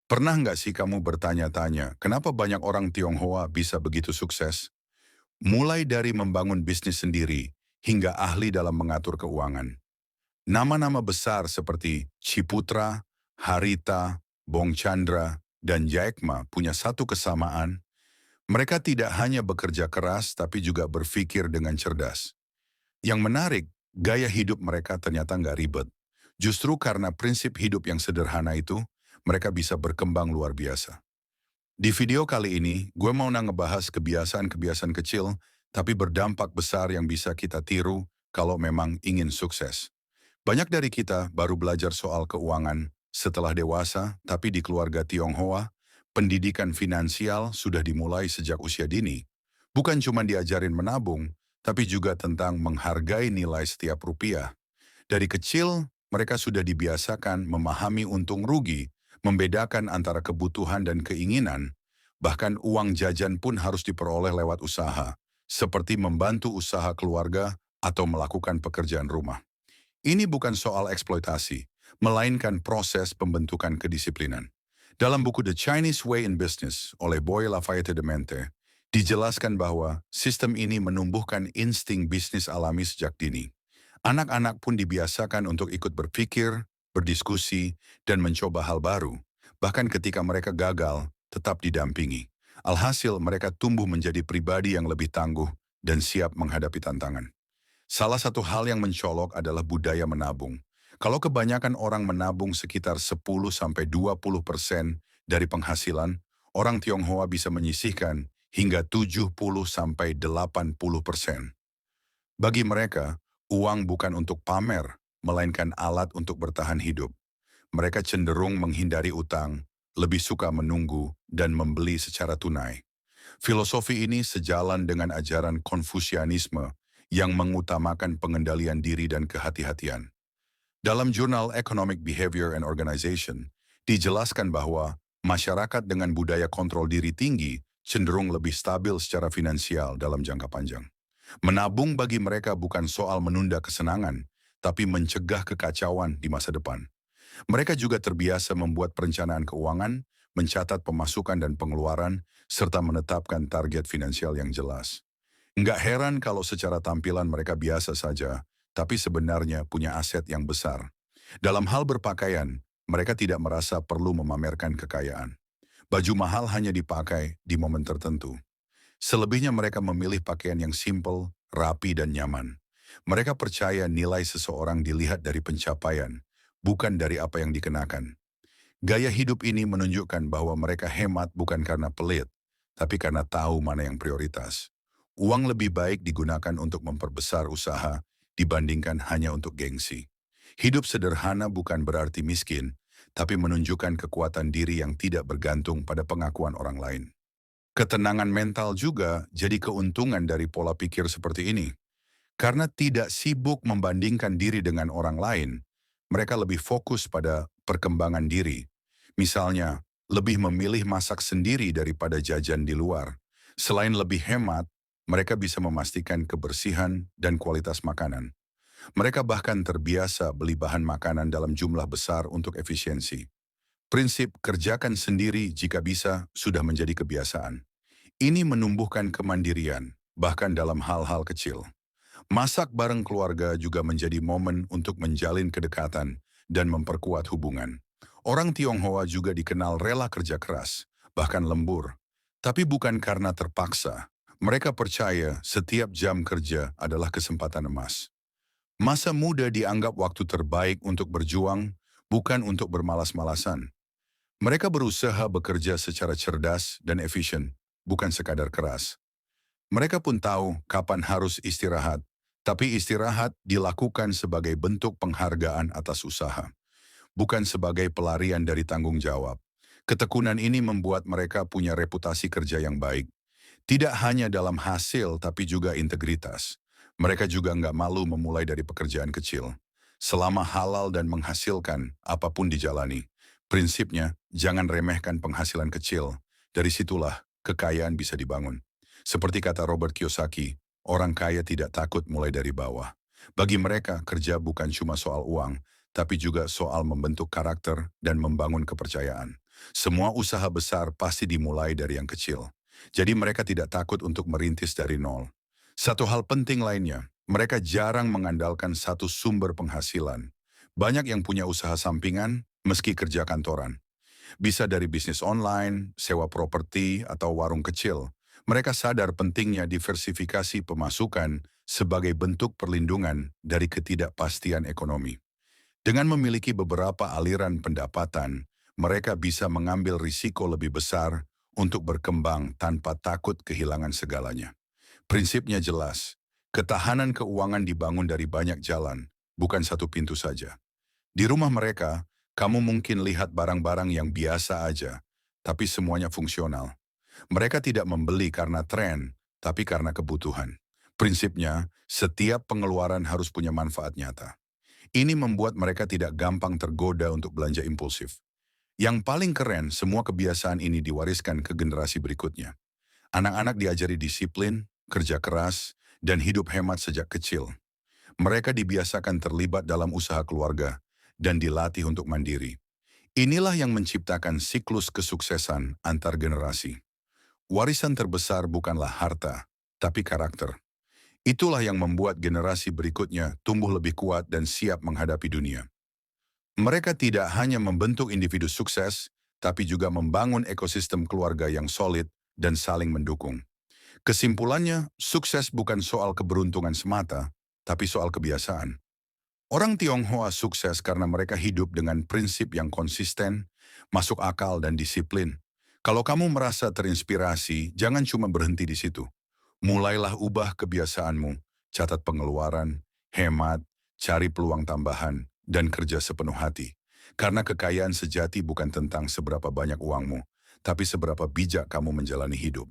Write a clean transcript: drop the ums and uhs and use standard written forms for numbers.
Pernah nggak sih kamu bertanya-tanya, kenapa banyak orang Tionghoa bisa begitu sukses? Mulai dari membangun bisnis sendiri, hingga ahli dalam mengatur keuangan. Nama-nama besar seperti Ciputra, Harita, Bong Chandra, dan Jack Ma punya satu kesamaan. Mereka tidak hanya bekerja keras, tapi juga berpikir dengan cerdas. Yang menarik, gaya hidup mereka ternyata nggak ribet. Justru karena prinsip hidup yang sederhana itu, mereka bisa berkembang luar biasa. Di video kali ini, gue mau ngebahas kebiasaan-kebiasaan kecil, tapi berdampak besar yang bisa kita tiru kalau memang ingin sukses. Banyak dari kita baru belajar soal keuangan setelah dewasa, tapi di keluarga Tionghoa, pendidikan finansial sudah dimulai sejak usia dini. Bukan cuma diajarin menabung, tapi juga tentang menghargai nilai setiap rupiah. Dari kecil, mereka sudah dibiasakan memahami untung rugi, membedakan antara kebutuhan dan keinginan, bahkan uang jajan pun harus diperoleh lewat usaha, seperti membantu usaha keluarga atau melakukan pekerjaan rumah. Ini bukan soal eksploitasi, melainkan proses pembentukan kedisiplinan. Dalam buku The Chinese Way in Business oleh Boy Lafayette de Mente, dijelaskan bahwa sistem ini menumbuhkan insting bisnis alami sejak dini. Anak-anak pun dibiasakan untuk ikut berpikir, berdiskusi, dan mencoba hal baru. Bahkan ketika mereka gagal, tetap didampingi. Alhasil mereka tumbuh menjadi pribadi yang lebih tangguh dan siap menghadapi tantangan. Salah satu hal yang mencolok adalah budaya menabung. Kalau kebanyakan orang menabung sekitar 10-20% dari penghasilan, orang Tionghoa bisa menyisihkan hingga 70-80%. Bagi mereka, uang bukan untuk pamer, melainkan alat untuk bertahan hidup. Mereka cenderung menghindari utang, lebih suka menunggu, dan membeli secara tunai. Filosofi ini sejalan dengan ajaran Konfusianisme yang mengutamakan pengendalian diri dan kehati-hatian. Dalam jurnal Economic Behavior and Organization, dijelaskan bahwa masyarakat dengan budaya kontrol diri tinggi cenderung lebih stabil secara finansial dalam jangka panjang. Menabung bagi mereka bukan soal menunda kesenangan, tapi mencegah kekacauan di masa depan. Mereka juga terbiasa membuat perencanaan keuangan, mencatat pemasukan dan pengeluaran, serta menetapkan target finansial yang jelas. Nggak heran kalau secara tampilan mereka biasa saja, tapi sebenarnya punya aset yang besar. Dalam hal berpakaian, mereka tidak merasa perlu memamerkan kekayaan. Baju mahal hanya dipakai di momen tertentu. Selebihnya mereka memilih pakaian yang simpel, rapi, dan nyaman. Mereka percaya nilai seseorang dilihat dari pencapaian, bukan dari apa yang dikenakan. Gaya hidup ini menunjukkan bahwa mereka hemat bukan karena pelit, tapi karena tahu mana yang prioritas. Uang lebih baik digunakan untuk memperbesar usaha dibandingkan hanya untuk gengsi. Hidup sederhana bukan berarti miskin, tapi menunjukkan kekuatan diri yang tidak bergantung pada pengakuan orang lain. Ketenangan mental juga jadi keuntungan dari pola pikir seperti ini. Karena tidak sibuk membandingkan diri dengan orang lain, mereka lebih fokus pada perkembangan diri. Misalnya, lebih memilih masak sendiri daripada jajan di luar. Selain lebih hemat, mereka bisa memastikan kebersihan dan kualitas makanan. Mereka bahkan terbiasa beli bahan makanan dalam jumlah besar untuk efisiensi. Prinsip kerjakan sendiri jika bisa sudah menjadi kebiasaan. Ini menumbuhkan kemandirian, bahkan dalam hal-hal kecil. Masak bareng keluarga juga menjadi momen untuk menjalin kedekatan dan memperkuat hubungan. Orang Tionghoa juga dikenal rela kerja keras, bahkan lembur. Tapi bukan karena terpaksa. Mereka percaya setiap jam kerja adalah kesempatan emas. Masa muda dianggap waktu terbaik untuk berjuang, bukan untuk bermalas-malasan. Mereka berusaha bekerja secara cerdas dan efisien, bukan sekadar keras. Mereka pun tahu kapan harus istirahat, tapi istirahat dilakukan sebagai bentuk penghargaan atas usaha, bukan sebagai pelarian dari tanggung jawab. Ketekunan ini membuat mereka punya reputasi kerja yang baik, tidak hanya dalam hasil tapi juga integritas. Mereka juga nggak malu memulai dari pekerjaan kecil. Selama halal dan menghasilkan, apapun dijalani. Prinsipnya, jangan remehkan penghasilan kecil. Dari situlah kekayaan bisa dibangun. Seperti kata Robert Kiyosaki, orang kaya tidak takut mulai dari bawah. Bagi mereka, kerja bukan cuma soal uang, tapi juga soal membentuk karakter dan membangun kepercayaan. Semua usaha besar pasti dimulai dari yang kecil. Jadi mereka tidak takut untuk merintis dari nol. Satu hal penting lainnya, mereka jarang mengandalkan satu sumber penghasilan. Banyak yang punya usaha sampingan meski kerja kantoran. Bisa dari bisnis online, sewa properti, atau warung kecil. Mereka sadar pentingnya diversifikasi pemasukan sebagai bentuk perlindungan dari ketidakpastian ekonomi. Dengan memiliki beberapa aliran pendapatan, mereka bisa mengambil risiko lebih besar untuk berkembang tanpa takut kehilangan segalanya. Prinsipnya jelas, ketahanan keuangan dibangun dari banyak jalan, bukan satu pintu saja. Di rumah mereka, kamu mungkin lihat barang-barang yang biasa aja, tapi semuanya fungsional. Mereka tidak membeli karena tren, tapi karena kebutuhan. Prinsipnya, setiap pengeluaran harus punya manfaat nyata. Ini membuat mereka tidak gampang tergoda untuk belanja impulsif. Yang paling keren, semua kebiasaan ini diwariskan ke generasi berikutnya. Anak-anak diajari disiplin, kerja keras, dan hidup hemat sejak kecil. Mereka dibiasakan terlibat dalam usaha keluarga dan dilatih untuk mandiri. Inilah yang menciptakan siklus kesuksesan antar generasi. Warisan terbesar bukanlah harta, tapi karakter. Itulah yang membuat generasi berikutnya tumbuh lebih kuat dan siap menghadapi dunia. Mereka tidak hanya membentuk individu sukses, tapi juga membangun ekosistem keluarga yang solid dan saling mendukung. Kesimpulannya, sukses bukan soal keberuntungan semata, tapi soal kebiasaan. Orang Tionghoa sukses karena mereka hidup dengan prinsip yang konsisten, masuk akal dan disiplin. Kalau kamu merasa terinspirasi, jangan cuma berhenti di situ. Mulailah ubah kebiasaanmu, catat pengeluaran, hemat, cari peluang tambahan, dan kerja sepenuh hati. Karena kekayaan sejati bukan tentang seberapa banyak uangmu, tapi seberapa bijak kamu menjalani hidup.